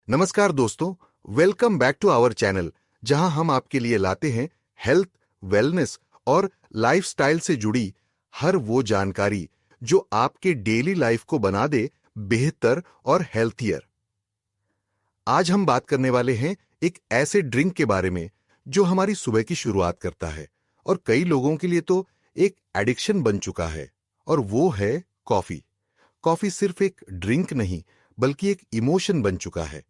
नमस्कार दोस्तों, welcome back to our channel, जहां हम आपके लिए लाते हैं हेल्थ, वेलनेस और लाइफस्टाइल से जुड़ी हर वो जानकारी जो आपके डेली लाइफ को बना दे बेहतर और हेल्थियर। आज हम बात करने वाले हैं एक ऐसे ड्रिंक के बारे में जो हमारी सुबह की शुरुआत करता है और कई लोगों के लिए तो एक एडिक्शन बन चुका है, और वो है कॉफी। कॉफी सिर्फ एक ड्रिंक नहीं, बल्कि एक इमोशन बन चुका है।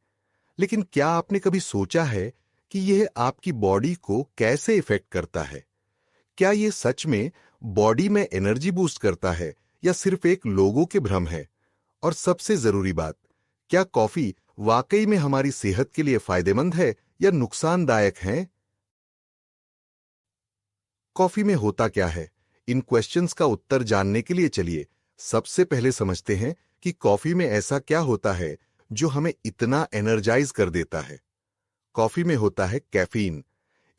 लेकिन क्या आपने कभी सोचा है कि यह आपकी बॉडी को कैसे इफेक्ट करता है? क्या यह सच में बॉडी में एनर्जी बूस्ट करता है या सिर्फ एक लोगों के भ्रम है? और सबसे जरूरी बात, क्या कॉफी वाकई में हमारी सेहत के लिए फायदेमंद है या नुकसानदायक है? कॉफी में होता क्या है? इन क्वेश्चंस का उत्तर जानने के लिए चलिए सबसे पहले समझते हैं कि कॉफी में ऐसा क्या होता है जो हमें इतना एनर्जाइज कर देता है। कॉफी में होता है कैफीन,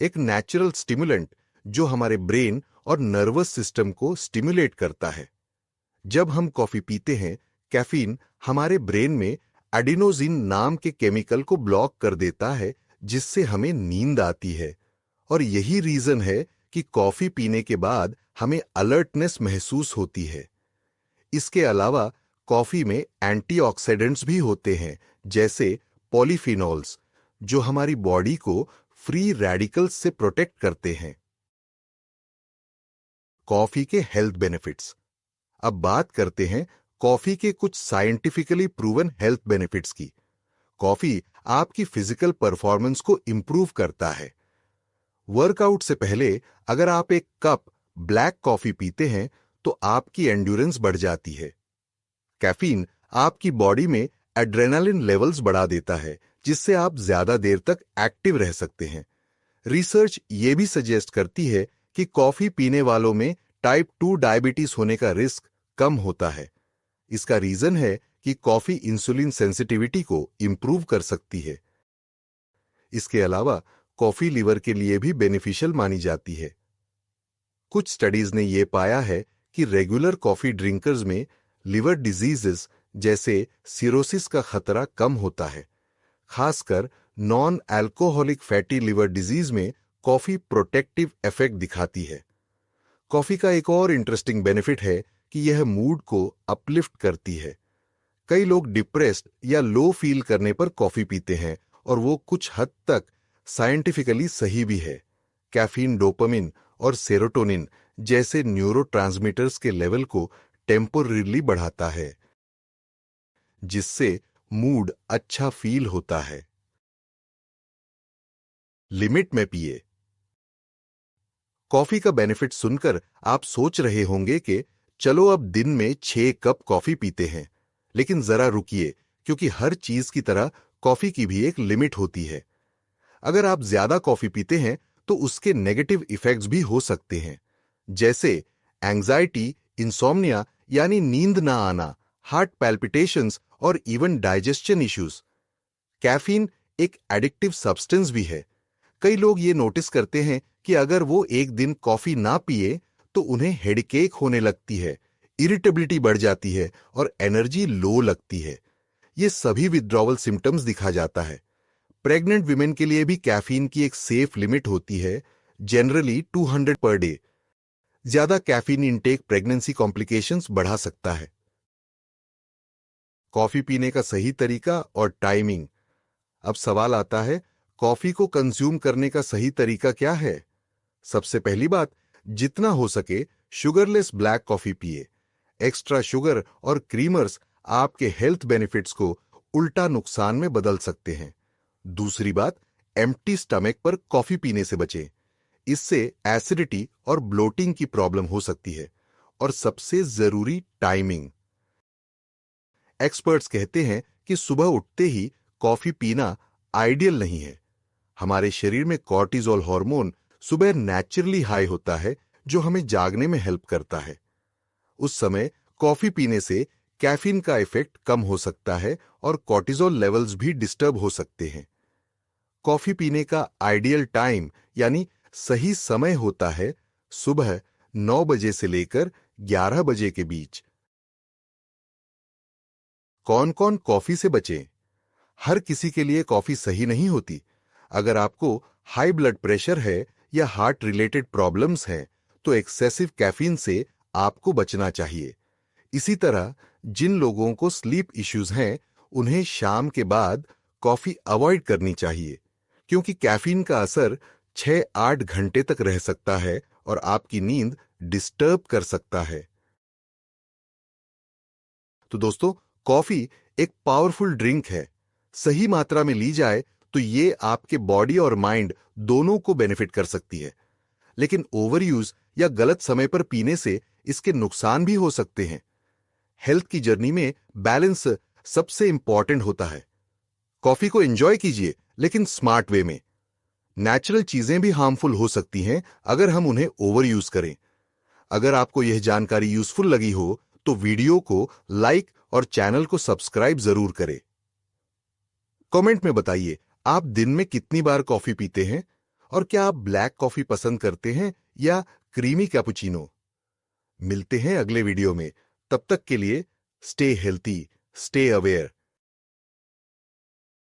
एक नेचुरल स्टिमुलेंट जो हमारे ब्रेन और नर्वस सिस्टम को स्टिमुलेट करता है। जब हम कॉफी पीते हैं, कैफीन हमारे ब्रेन में एडिनोजिन नाम के केमिकल को ब्लॉक कर देता है, जिससे हमें नींद आती है। और यही रीजन है कि कॉफी पीने के बाद हमें अलर्टनेस महसूस होती है। इसके अलावा कॉफी में एंटीऑक्सीडेंट्स भी होते हैं, जैसे पॉलीफिनॉल्स, जो हमारी बॉडी को फ्री रेडिकल्स से प्रोटेक्ट करते हैं। कॉफी के हेल्थ बेनिफिट्स। अब बात करते हैं कॉफी के कुछ साइंटिफिकली प्रूवन हेल्थ बेनिफिट्स की। कॉफी आपकी फिजिकल परफॉर्मेंस को इंप्रूव करता है। वर्कआउट से पहले अगर आप एक कप ब्लैक कॉफी पीते हैं तो आपकी एंड्योरेंस बढ़ जाती है। कैफीन आपकी बॉडी में एड्रेनालिन लेवल्स बढ़ा देता है, जिससे आप ज्यादा देर तक एक्टिव रह सकते हैं। रिसर्च ये भी सजेस्ट करती है कि कॉफी पीने वालों में टाइप 2 डायबिटीज होने का रिस्क कम होता है। इसका रीजन है कि कॉफी इंसुलिन सेंसिटिविटी को इंप्रूव कर सकती है। इसके अलावा कॉफी लिवर के लिए भी बेनिफिशियल मानी जाती है। कुछ स्टडीज ने यह पाया है कि रेगुलर कॉफी ड्रिंकर्स में लिवर डिजीजेस जैसे सिरोसिस का खतरा कम होता है। खासकर non alcoholic fatty liver disease में कॉफी प्रोटेक्टिव इफेक्ट दिखाती है। कॉफी का एक और इंटरेस्टिंग बेनिफिट है कि यह मूड को अपलिफ्ट करती है। कई लोग डिप्रेस्ड या लो फील करने पर कॉफी पीते हैं, और वो कुछ हद तक साइंटिफिकली सही भी है। कैफीन डोपामिन और सेरोटोनिन जैसे न्यूरोट्रांसमीटर्स के लेवल को टेम्पोररीली बढ़ाता है, जिससे मूड अच्छा फील होता है। लिमिट में पिए। कॉफी का बेनिफिट सुनकर आप सोच रहे होंगे कि चलो अब दिन में 6 कप कॉफी पीते हैं। लेकिन जरा रुकिए, क्योंकि हर चीज की तरह कॉफी की भी एक लिमिट होती है। अगर आप ज्यादा कॉफी पीते हैं तो उसके नेगेटिव इफेक्ट्स भी हो सकते हैं, जैसे एंजाइटी, इंसोम्निया यानी नींद ना आना, हार्ट पैल्पिटेशंस और इवन डाइजेशन इश्यूज। कैफीन एक एडिक्टिव सब्सटेंस भी है। कई लोग ये नोटिस करते हैं कि अगर वो एक दिन कॉफी ना पिए तो उन्हें हेडकेक होने लगती है, इरिटेबिलिटी बढ़ जाती है और एनर्जी लो लगती है। ये सभी विथड्रॉवल सिम्टम्स दिखा जाता है। प्रेग्नेंट विमेन के लिए भी कैफीन की एक सेफ लिमिट होती है, जनरली 200 पर डे। ज्यादा कैफीन इंटेक प्रेगनेंसी कॉम्प्लिकेशंस बढ़ा सकता है। कॉफी पीने का सही तरीका और टाइमिंग। अब सवाल आता है, कॉफी को कंज्यूम करने का सही तरीका क्या है? सबसे पहली बात, जितना हो सके शुगरलेस ब्लैक कॉफी पिए। एक्स्ट्रा शुगर और क्रीमर्स आपके हेल्थ बेनिफिट्स को उल्टा नुकसान में बदल सकते हैं। दूसरी बात, एम्प्टी स्टमक पर कॉफी पीने से बचें। इससे एसिडिटी और ब्लोटिंग की प्रॉब्लम हो सकती है। और सबसे जरूरी, टाइमिंग। एक्सपर्ट्स कहते हैं कि सुबह उठते ही कॉफी पीना आइडियल नहीं है। हमारे शरीर में कॉर्टिजोल हार्मोन सुबह नेचुरली हाई होता है, जो हमें जागने में हेल्प करता है। उस समय कॉफी पीने से कैफीन का इफेक्ट कम हो सकता है और कॉर्टिजोल लेवल्स भी डिस्टर्ब हो सकते हैं। कॉफी पीने का आइडियल टाइम यानी सही समय होता है सुबह 9 बजे से लेकर 11 बजे के बीच। कौन कौन कॉफी से बचें? हर किसी के लिए कॉफी सही नहीं होती। अगर आपको हाई ब्लड प्रेशर है या हार्ट रिलेटेड प्रॉब्लम्स हैं, तो एक्सेसिव कैफीन से आपको बचना चाहिए। इसी तरह जिन लोगों को स्लीप इश्यूज हैं, उन्हें शाम के बाद कॉफी अवॉइड करनी चाहिए, क्योंकि कैफीन का असर 6-8 घंटे तक रह सकता है और आपकी नींद डिस्टर्ब कर सकता है। तो दोस्तों, कॉफी एक पावरफुल ड्रिंक है। सही मात्रा में ली जाए तो ये आपके बॉडी और माइंड दोनों को बेनिफिट कर सकती है। लेकिन ओवर यूज या गलत समय पर पीने से इसके नुकसान भी हो सकते हैं। हेल्थ की जर्नी में बैलेंस सबसे इंपॉर्टेंट होता है। कॉफी को एंजॉय कीजिए, लेकिन स्मार्ट वे में। नेचुरल चीजें भी हार्मफुल हो सकती हैं अगर हम उन्हें ओवर यूज करें। अगर आपको यह जानकारी यूजफुल लगी हो तो वीडियो को लाइक और चैनल को सब्सक्राइब जरूर करें। कमेंट में बताइए, आप दिन में कितनी बार कॉफी पीते हैं और क्या आप ब्लैक कॉफी पसंद करते हैं या क्रीमी कैपुचिनो। मिलते हैं अगले वीडियो में। तब तक के लिए स्टे हेल्थी, स्टे अवेयर